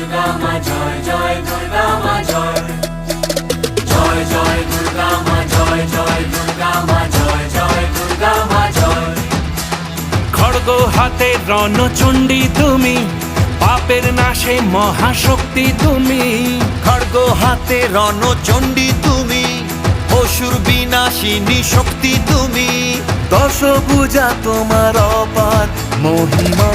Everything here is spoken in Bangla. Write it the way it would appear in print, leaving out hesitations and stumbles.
দুর্গা মা জয় জয় দুর্গা মা জয় জয় জয় দুর্গা মা জয় জয় দুর্গা মা জয় জয় দুর্গা মা জয়। খড়গ হাতে রণচণ্ডী তুমি, পাপের নাশে মহাশক্তি তুমি। খড়গ হাতে রণচণ্ডী তুমি, অসুর বিনাশিনী শক্তি তুমি। দশভুজা তোমার অপার মহিমা।